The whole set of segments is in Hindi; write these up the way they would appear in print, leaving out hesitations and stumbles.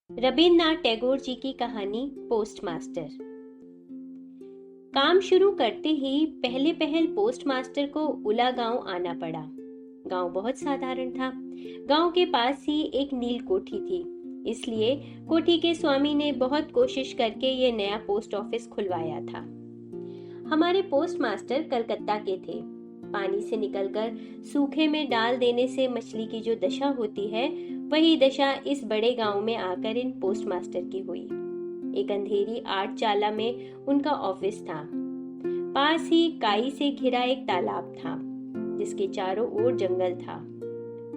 रविन्द्रनाथ टैगोर जी की कहानी पोस्टमास्टर। काम शुरू करते ही पहले पहल पोस्टमास्टर को उला गांव आना पड़ा। गांव बहुत साधारण था। गांव के पास ही एक नील कोठी थी, इसलिए कोठी के स्वामी ने बहुत कोशिश करके ये नया पोस्ट ऑफिस खुलवाया था। हमारे पोस्टमास्टर कलकत्ता के थे। पानी से निकलकर सूखे में डाल देने से मछली की जो दशा होती है, वही दशा इस बड़े गांव में आकर इन पोस्टमास्टर की हुई। एक अंधेरी आठ चाला में उनका ऑफिस था। पास ही काई से घिरा एक तालाब था, जिसके चारों ओर जंगल था।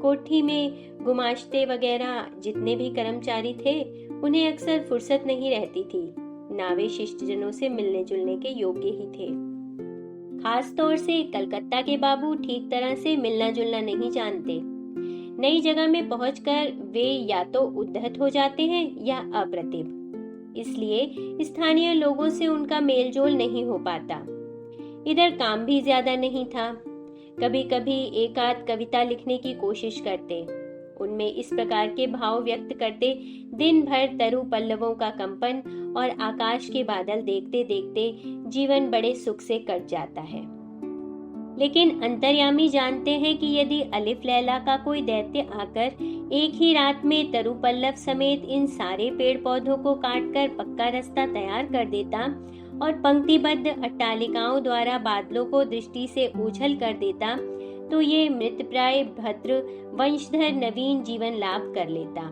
कोठी में गुमाश्ते वगैरह जितने भी कर्मचारी थे, उन्हें अक्सर फुर्सत नहीं रहती थी। नावे शिष्टजनों से मिलने जुलने के योग्य ही थे। खास तौर से कलकत्ता के बाबू ठीक तरह से मिलना जुलना नहीं जानते। नई जगह में पहुंचकर वे या तो उद्धत हो जाते हैं या अप्रतिभ, इसलिए स्थानीय लोगों से उनका मेलजोल नहीं हो पाता। इधर काम भी ज्यादा नहीं था। कभी कभी एक आध कविता लिखने की कोशिश करते, उनमें इस प्रकार के भाव व्यक्त करते, दिन भर तरु पल्लवों का कंपन और आकाश के बादल देखते देखते जीवन बड़े सुख से कट जाता है। लेकिन अंतर्यामी जानते हैं कि यदि अलिफ लैला का कोई दैत्य आकर एक ही रात में तरु पल्लव समेत इन सारे पेड़ पौधों को काटकर पक्का रास्ता तैयार कर देता और पंक्तिबद्ध अट्टालिकाओं द्वारा बादलों को दृष्टि से ओझल कर देता, तो ये मृतप्राय भद्र वंशधर नवीन जीवन लाभ कर लेता।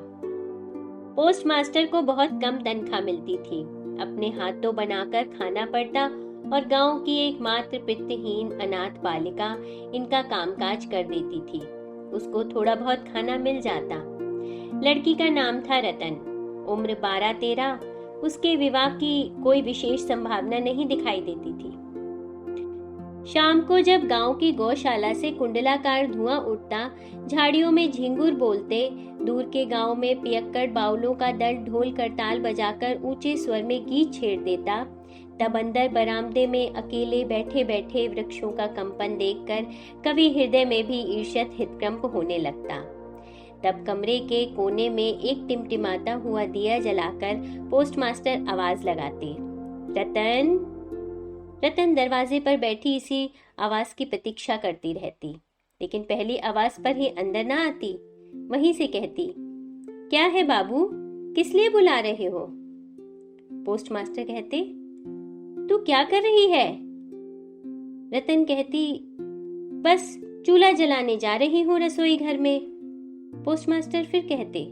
पोस्टमास्टर को बहुत कम तनख्वाह मिलती थी। अपने हाथों बनाकर खाना पड़ता और गांव की एकमात्र पितृहीन अनाथ बालिका इनका कामकाज कर देती थी। उसको थोड़ा बहुत खाना मिल जाता। लड़की का नाम था रतन। उम्र 12-13। उसके विवाह की कोई विशेष संभावना नहीं दिखाई देती थी। शाम को जब गांव की गौशाला से कुंडलाकार धुआं उठता, झाड़ियों में झिंगुर बोलते, दूर के गांव में पियक्कड़ बाउलों का दल ढोल करताल बजाकर ऊंचे स्वर में गीत छेड़ देता, तब अंदर बरामदे में अकेले बैठे बैठे वृक्षों का कंपन देखकर कवि हृदय में भी ईर्ष्यत हितकंप होने लगता। तब कमरे के कोने में एक टिमटिमाता हुआ दिया जलाकर पोस्टमास्टर आवाज लगाते, रतन। रतन दरवाजे पर बैठी इसी आवाज की प्रतीक्षा करती रहती, लेकिन पहली आवाज पर ही अंदर ना आती। वहीं से कहती, क्या है बाबू, किस लिए बुला रहे हो? पोस्टमास्टर कहते, तू क्या कर रही है? रतन कहती, बस चूल्हा जलाने जा रही हूँ रसोई घर में। पोस्टमास्टर फिर कहते,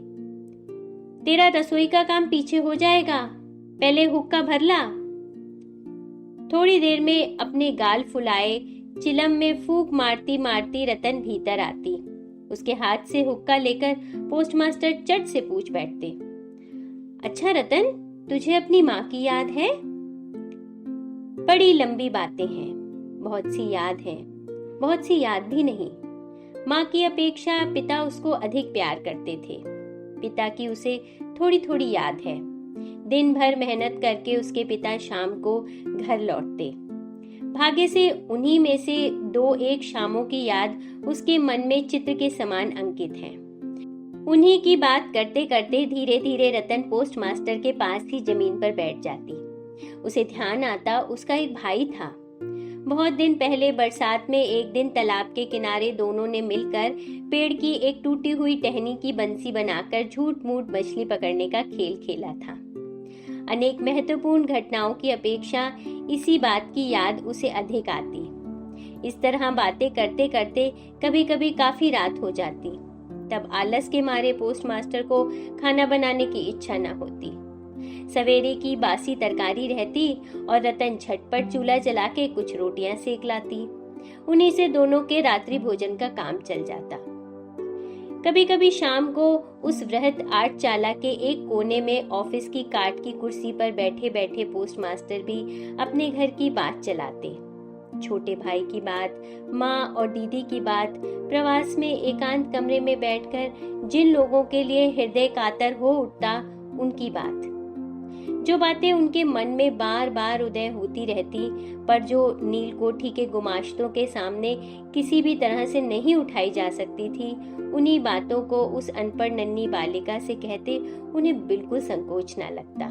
तेरा रसोई का काम पीछे हो जाएगा, पहले हुक्का भर ला। थोड़ी देर में अपने गाल फुलाए चिलम में फूंक मारती मारती रतन भीतर आती। उसके हाथ से हुक्का लेकर पोस्टमास्टर चट से पूछ बैठते, अच्छा रतन, तुझे अपनी माँ की याद है? बड़ी लंबी बातें हैं, बहुत सी याद है, बहुत सी याद भी नहीं। माँ की अपेक्षा पिता उसको अधिक प्यार करते थे। पिता की उसे थोड़ी थोड़ी याद है। दिन भर मेहनत करके उसके पिता शाम को घर लौटते। भाग्य से उन्हीं में से 2-1 शामों की याद उसके मन में चित्र के समान अंकित है। उन्हीं की बात करते करते धीरे धीरे रतन पोस्टमास्टर के पास ही जमीन पर बैठ जाती। उसे ध्यान आता, उसका एक भाई था। बहुत दिन पहले बरसात में एक दिन तालाब के किनारे दोनों ने मिलकर पेड़ की एक टूटी हुई टहनी की बंसी बनाकर झूठ मूठ मछली पकड़ने का खेल खेला था। अनेक महत्वपूर्ण घटनाओं की अपेक्षा इसी बात की याद उसे अधिक आती। इस तरह बातें करते करते कभी कभी काफी रात हो जाती। तब आलस के मारे पोस्टमास्टर को खाना बनाने की इच्छा न होती। सवेरे की बासी तरकारी रहती और रतन झटपट चूल्हा जला के कुछ रोटियां सेक लाती। उन्हीं से दोनों के रात्रि भोजन का काम चल जाता। कभी कभी शाम को उस वृहद 8 चाला के एक कोने में ऑफिस की काठ की कुर्सी पर बैठे बैठे पोस्टमास्टर भी अपने घर की बात चलाते। छोटे भाई की बात, माँ और दीदी की बात, प्रवास में एकांत कमरे में बैठकर जिन लोगों के लिए हृदय कातर हो उठता, उनकी बात। जो बातें उनके मन में बार बार उदय होती रहती, पर जो नील कोठी के गुमाश्तों के सामने किसी भी तरह से नहीं उठाई जा सकती थी, उन्हीं बातों को उस अनपढ़ नन्ही बालिका से कहते उन्हें बिल्कुल संकोच न लगता।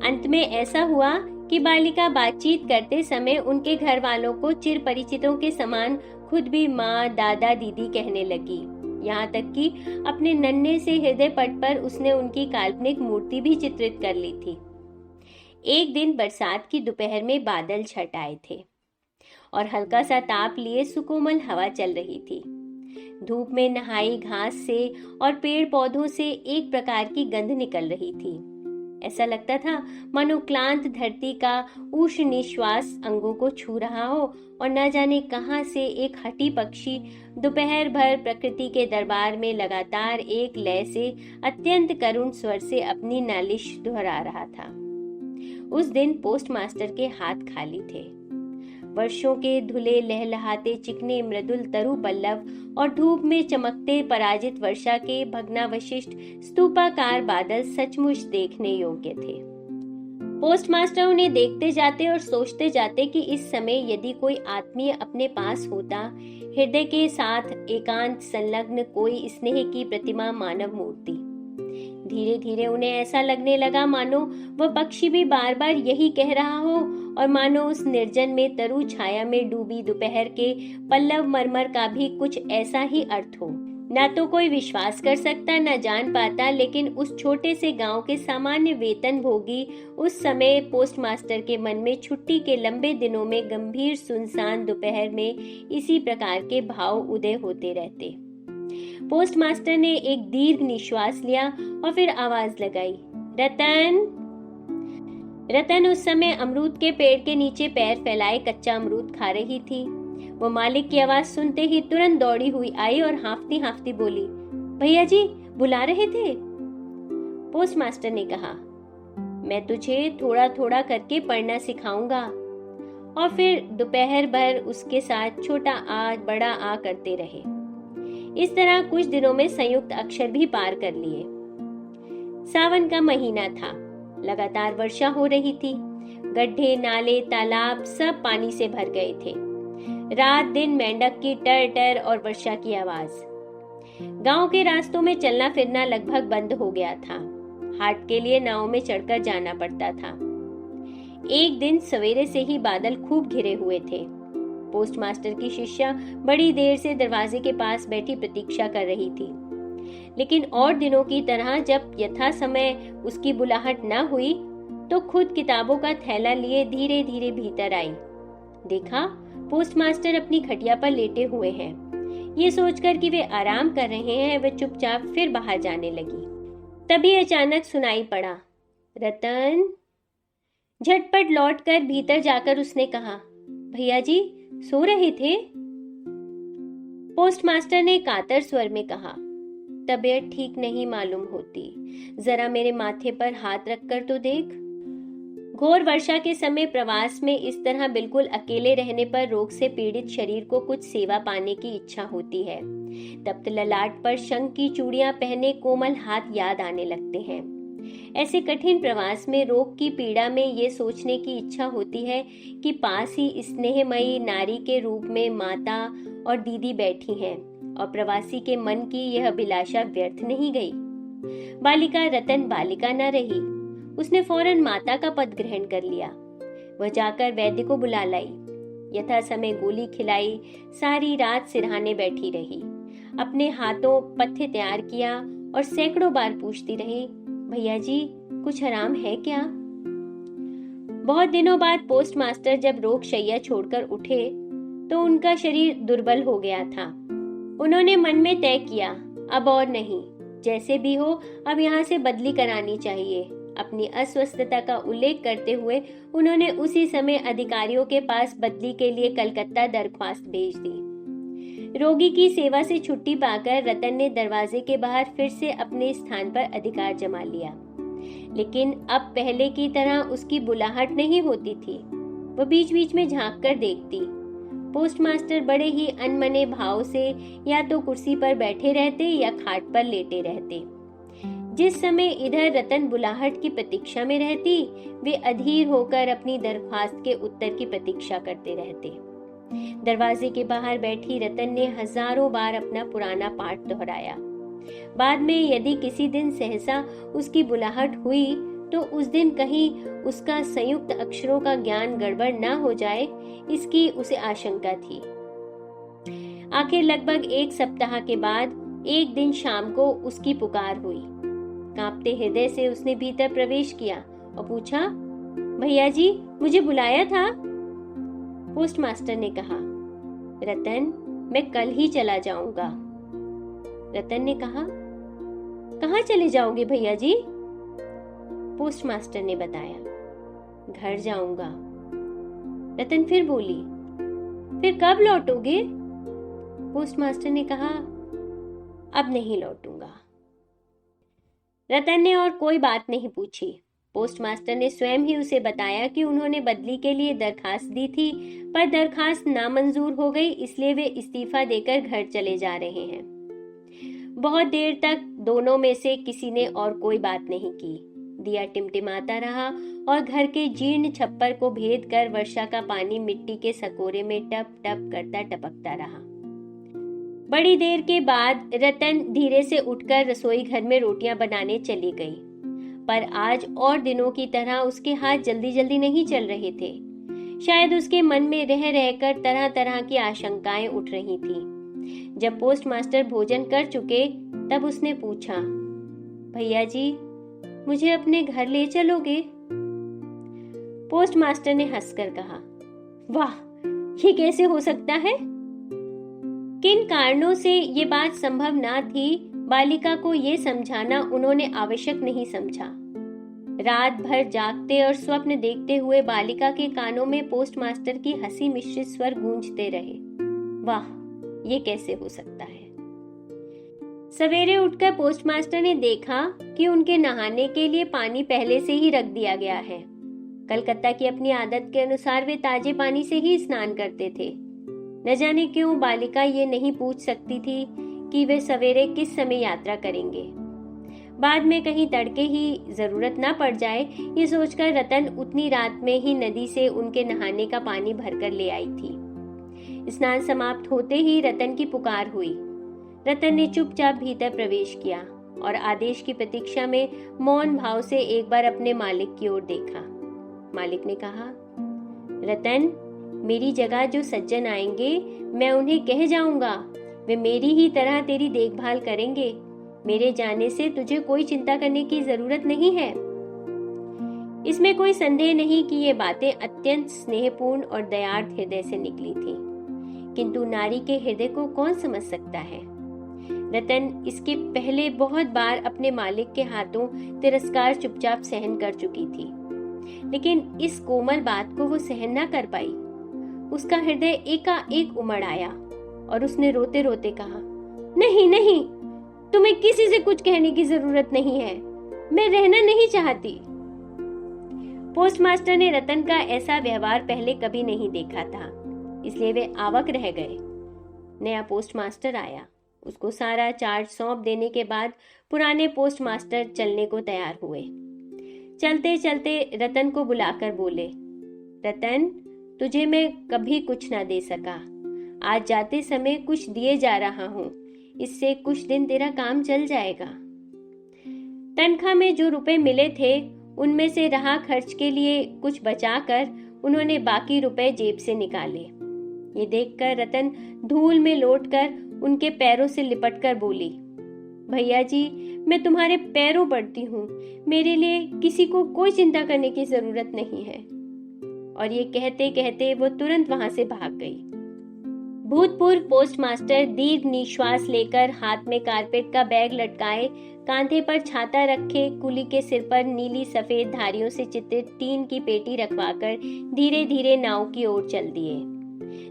अंत में ऐसा हुआ कि बालिका बातचीत करते समय उनके घर वालों को चिर परिचितों के समान खुद भी माँ, दादा, दीदी कहने लगी। यहाँ तक कि अपने नन्हे से हृदय पट पर उसने उनकी काल्पनिक मूर्ति भी चित्रित कर ली थी। एक दिन बरसात की दोपहर में बादल छट आए थे और हल्का सा ताप लिए सुकोमल हवा चल रही थी। धूप में नहाई घास से और पेड़ पौधों से एक प्रकार की गंध निकल रही थी। ऐसा लगता था मानो क्लांत धरती का उष्ण निश्वास अंगों को छू रहा हो और न जाने कहां से एक हठी पक्षी दोपहर भर प्रकृति के दरबार में लगातार एक लय से अत्यंत करुण स्वर से अपनी नालिश दोहरा रहा था। उस दिन पोस्ट मास्टर के हाथ खाली थे। वर्षों के धुले लहलहाते चिकने मृदुल तरु पल्लव और धूप में चमकते पराजित वर्षा के भग्नावशिष्ट स्तूपाकार बादल सचमुच देखने योग्य थे। पोस्ट मास्टर उन्हें देखते जाते और सोचते जाते कि इस समय यदि कोई आत्मीय अपने पास होता, हृदय के साथ एकांत संलग्न कोई स्नेह की प्रतिमा मानव मूर्ति। धीरे धीरे उन्हें ऐसा लगने लगा मानो वह पक्षी भी बार बार यही कह रहा हो और मानो उस निर्जन में तरु छाया में डूबी दोपहर के पल्लव मरमर का भी कुछ ऐसा ही अर्थ हो। ना तो कोई विश्वास कर सकता, न जान पाता, लेकिन उस छोटे से गांव के सामान्य वेतन भोगी उस समय पोस्ट मास्टर के मन में छुट्टी के लंबे दिनों में गंभीर सुनसान दोपहर में इसी प्रकार के भाव उदय होते रहते। पोस्ट मास्टर ने एक दीर्घ निश्वास लिया और फिर आवाज लगाई, रतन। रतन उस समय अमरूद के पेड़ के नीचे पैर फैलाए कच्चा अमरूद खा रही थी। वो मालिक की आवाज सुनते ही तुरंत दौड़ी हुई आई और हांफती हांफती बोली, भैया जी बुला रहे थे? पोस्ट मास्टर ने कहा, मैं तुझे थोड़ा थोड़ा करके पढ़ना सिखाऊंगा। और फिर दोपहर भर उसके साथ छोटा आ बड़ा आ करते रहे। इस तरह कुछ दिनों में संयुक्त अक्षर भी पार कर लिए। सावन का महीना था, लगातार वर्षा हो रही थी। गड्ढे, नाले, तालाब सब पानी से भर गए थे। रात दिन मेंढक की टर टर और वर्षा की आवाज। गांव के रास्तों में चलना फिरना लगभग बंद हो गया था। हाट के लिए नाव में चढ़कर जाना पड़ता था। एक दिन सवेरे से ही बादल खूब घिरे हुए थे। पोस्ट मास्टर की शिष्या बड़ी देर से दरवाजे के पास बैठी प्रतीक्षा कर रही थी, लेकिन और दिनों की तरह जब यथा समय उसकी बुलाहट न हुई तो खुद किताबों का थैला लिए धीरे धीरे भीतर आई। देखा पोस्ट मास्टर अपनी खटिया पर लेटे हुए हैं। ये सोचकर कि वे आराम कर रहे हैं, वे चुपचाप फिर बाहर जाने लगी। तभी अचानक सुनाई पड़ा, रतन। झटपट लौटकर भीतर जाकर उसने कहा, भैया जी सो रहे थे? पोस्ट मास्टर ने कातर स्वर में कहा, तबीयत ठीक नहीं मालूम होती, जरा मेरे माथे पर हाथ रखकर तो देख। घोर वर्षा के समय प्रवास में इस तरह बिल्कुल अकेले रहने पर रोग से पीड़ित शरीर को कुछ सेवा पाने की इच्छा होती है। तप्त ललाट पर शंख की चूड़ियां पहने कोमल हाथ याद आने लगते हैं। ऐसे कठिन प्रवास में रोग की पीड़ा में ये सोचने की इच्छा होती है कि पास ही स्नेहमयी नारी के रूप में माता और दीदी बैठी हैं और प्रवासी के मन की यह अभिलाषा व्यर्थ नहीं गई। बालिका रतन बालिका न रही। उसने फौरन माता का पद ग्रहण कर लिया। वह जाकर वैद्य को बुला लाई, यथा समय गोली खिलाई, सारी रात सिरहाने बैठी रही, अपने हाथों पथ्य तैयार किया और सैकड़ों बार पूछती रही, भैया जी कुछ आराम है क्या? बहुत दिनों बाद पोस्ट मास्टर जब रोग शैया छोड़कर उठे तो उनका शरीर दुर्बल हो गया था। उन्होंने मन में तय किया, अब और नहीं, जैसे भी हो अब यहाँ से बदली करानी चाहिए। अपनी अस्वस्थता का उल्लेख करते हुए उन्होंने उसी समय अधिकारियों के पास बदली के लिए कलकत्ता दरख्वास्त भेज दी। रोगी की सेवा से छुट्टी पाकर रतन ने दरवाजे के बाहर फिर से अपने स्थान पर अधिकार जमा लिया, लेकिन अब पहले की तरह उसकी बुलाहट नहीं होती थी। वह बीच बीच में झांक कर देखती। पोस्ट मास्टर बड़े ही अनमने भाव से या तो कुर्सी पर बैठे रहते या खाट पर लेटे रहते। जिस समय इधर रतन बुलाहट की प्रतीक्षा में रहती, वे अधीर होकर अपनी दरख्वास्त के उत्तर की प्रतीक्षा करते रहते। दरवाजे के बाहर बैठी रतन ने हजारों बार अपना पुराना पाठ दोहराया। बाद में यदि किसी दिन सहसा उसकी बुलाहट हुई तो उस दिन कहीं उसका संयुक्त अक्षरों का ज्ञान गड़बड़ ना हो जाए, इसकी उसे आशंका थी। आखिर लगभग 1 सप्ताह के बाद एक दिन शाम को उसकी पुकार हुई। कांपते हृदय से उसने भीतर प्रवेश किया और पूछा, भैया जी, मुझे बुलाया था? पोस्टमास्टर ने कहा, रतन, मैं कल ही चला जाऊंगा। रतन ने कहा, कहाँ चले जाओगे भैया जी? पोस्टमास्टर ने बताया, घर जाऊंगा। रतन फिर बोली, फिर कब लौटोगे? पोस्टमास्टर ने कहा, अब नहीं लौटूंगा। रतन ने और कोई बात नहीं पूछी। पोस्टमास्टर ने स्वयं ही उसे बताया कि उन्होंने बदली के लिए दरखास्त दी थी, पर दरखास्त नामंजूर हो गई, इसलिए वे इस्तीफा देकर घर चले जा रहे हैं। बहुत देर तक दोनों में से किसी ने और कोई बात नहीं की। दिया टिमटिमाता रहा और घर के जीर्ण छप्पर को भेद कर वर्षा का पानी मिट्टी के सकोरे में टप टप करता टपकता रहा। बड़ी देर के बाद रतन धीरे से उठकर रसोई घर में रोटियां बनाने चली गई, पर आज और दिनों की तरह उसके हाथ जल्दी जल्दी नहीं चल रहे थे। शायद उसके मन में रह रहकर तरह तरह की आशंकाएं उठ रही थीं। जब पोस्टमास्टर भोजन कर चुके तब उसने पूछा, भैया जी, मुझे अपने घर ले चलोगे? पोस्टमास्टर ने हंसकर कहा, वाह, ये कैसे हो सकता है? किन कारणों से ये बात संभव ना थी, बालिका को ये समझाना उन्होंने आवश्यक नहीं समझा। रात भर जागते और स्वप्न देखते हुए बालिका के कानों में पोस्टमास्टर की हंसी मिश्रित स्वर गूंजते रहे। वाह, ये कैसे हो सकता है? सवेरे उठकर पोस्टमास्टर ने देखा कि उनके नहाने के लिए पानी पहले से ही रख दिया गया है। कलकत्ता की अपनी आदत के अनुसार वे ताजे पानी से ही स्नान करते थे। न जाने क्यों बालिका ये नहीं पूछ सकती थी कि वे सवेरे किस समय यात्रा करेंगे। बाद में कहीं तड़के ही जरूरत ना पड़ जाए, ये सोचकर रतन उतनी रात में ही नदी से उनके नहाने का पानी भरकर ले आई थी। स्नान समाप्त होते ही रतन की पुकार हुई। रतन ने चुपचाप भीतर प्रवेश किया और आदेश की प्रतीक्षा में मौन भाव से एक बार अपने मालिक की ओर देखा। मालिक ने कहा, रतन, मेरी जगह जो सज्जन आएंगे मैं उन्हें कह जाऊंगा, वे मेरी ही तरह तेरी देखभाल करेंगे। मेरे जाने से तुझे कोई चिंता करने की जरूरत नहीं है। इसमें कोई संदेह नहीं कि ये बातें अत्यंत स्नेहपूर्ण और दयार्थ हृदय से निकली थीं, किंतु नारी के हृदय को कौन समझ सकता है? रतन इसके पहले बहुत बार अपने मालिक के हाथों तिरस्कार चुपचाप सहन कर चुकी थी, लेकिन इस कोमल बात को वो सहन न कर पाई। उसका हृदय एकाएक उमड़ आया और उसने रोते रोते कहा, नहीं नहीं, तुम्हें किसी से कुछ कहने की जरूरत नहीं है, मैं रहना नहीं चाहती। पोस्टमास्टर ने रतन का ऐसा व्यवहार पहले कभी नहीं देखा था, इसलिए वे अवाक रह गए। नया पोस्टमास्टर आया। उसको सारा चार्ज सौंप देने के बाद पुराने पोस्टमास्टर चलने को तैयार हुए। चलते चलते रतन को बुलाकर बोले, रतन, तुझे मैं कभी कुछ ना दे सका, आज जाते समय कुछ दिए जा रहा हूँ, इससे कुछ दिन तेरा काम चल जाएगा। तनख्वाह में जो रुपए मिले थे उनमें से रहा खर्च के लिए कुछ बचाकर उन्होंने बाकी रुपए जेब से निकाले। ये देखकर रतन धूल में लौटकर उनके पैरों से लिपटकर बोली, भैया जी, मैं तुम्हारे पैरों पड़ती हूँ, मेरे लिए किसी को कोई चिंता करने की जरूरत नहीं है। और ये कहते कहते वो तुरंत वहां से भाग गई। भूतपूर्व पोस्टमास्टर दीर्घ निश्वास लेकर हाथ में कारपेट का बैग लटकाए, कांधे पर छाता रखे, कुली के सिर पर नीली सफेद धारियों से चित्रित टीन की पेटी रखवाकर धीरे धीरे नाव की ओर चल दिए।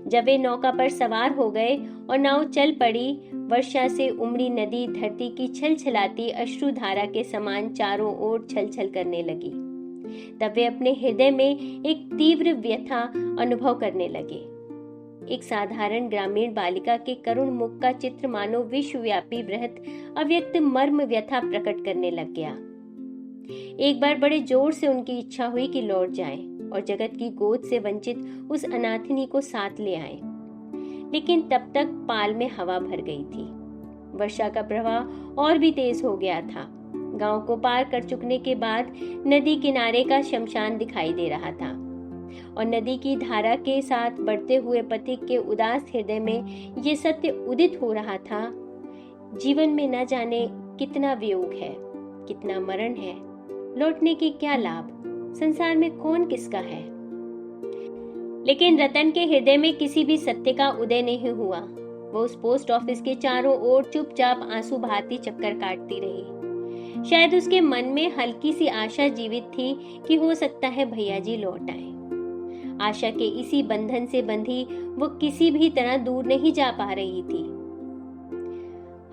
जब वे नौका पर सवार हो गए और नाव चल पड़ी, वर्षा से उमड़ी नदी धरती की छलछलाती अश्रुधारा के समान चारों ओर छलछल करने लगी। तब वे अपने हृदय में एक तीव्र व्यथा अनुभव करने लगे। एक साधारण ग्रामीण बालिका के करुण मुख का चित्र मानो विश्वव्यापी बृहत अव्यक्त मर्म व्यथा प्रकट करने लग गया। एक बार बड़े जोर से उनकी इच्छा हुई कि लौट जाएं और जगत की गोद से वंचित उस अनाथिनी को साथ ले आएं। लेकिन तब तक पाल में हवा भर गई थी। वर्षा का प्रवाह और भी तेज हो गया था। गांव को पार कर चुकने के बाद नदी किनारे का शमशान दिखाई दे रहा था और नदी की धारा के साथ बढ़ते हुए पथिक के उदास हृदय में ये सत्य उदित हो रहा था, जीवन में न जाने कितना वियोग है, कितना मरण है, लौटने के क्या लाभ, संसार में कौन किसका है। लेकिन रतन के हृदय में किसी भी सत्य का उदय नहीं हुआ। वो उस पोस्ट ऑफिस के चारों ओर चुपचाप आंसू बहाती चक्कर काटती रही। शायद उसके मन में हल्की सी आशा जीवित थी कि हो सकता है भैया जी लौट आए। आशा के इसी बंधन से बंधी वो किसी भी तरह दूर नहीं जा पा रही थी।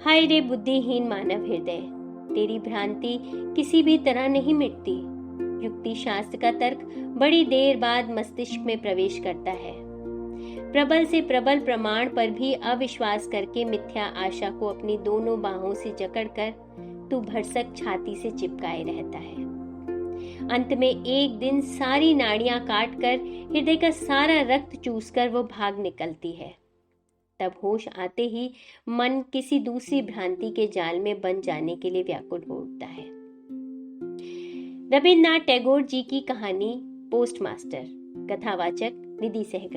हाय रे बुद्धिहीन मानव हृदय, तेरी भ्रांति किसी भी तरह नहीं मिटती। युक्ति शास्त्र का तर्क बड़ी देर बाद मस्तिष्क में प्रवेश करता है। प्रबल से प्रबल प्रमाण पर भी अविश्वास करके मिथ्या आशा को अपनी दोनों बाहों से जकड़कर तू भरसक छाती से चिपकाए रहता है। अंत में एक दिन सारी नाड़ियां काटकर हृदय का सारा रक्त चूसकर वो भाग निकलती है। तब होश आते ही मन किसी दूसरी भ्रांति के जाल में बन जाने के लिए व्याकुल हो उठता है। रविन्द्रनाथ टैगोर जी की कहानी पोस्टमास्टर। कथावाचक निधि सहगल।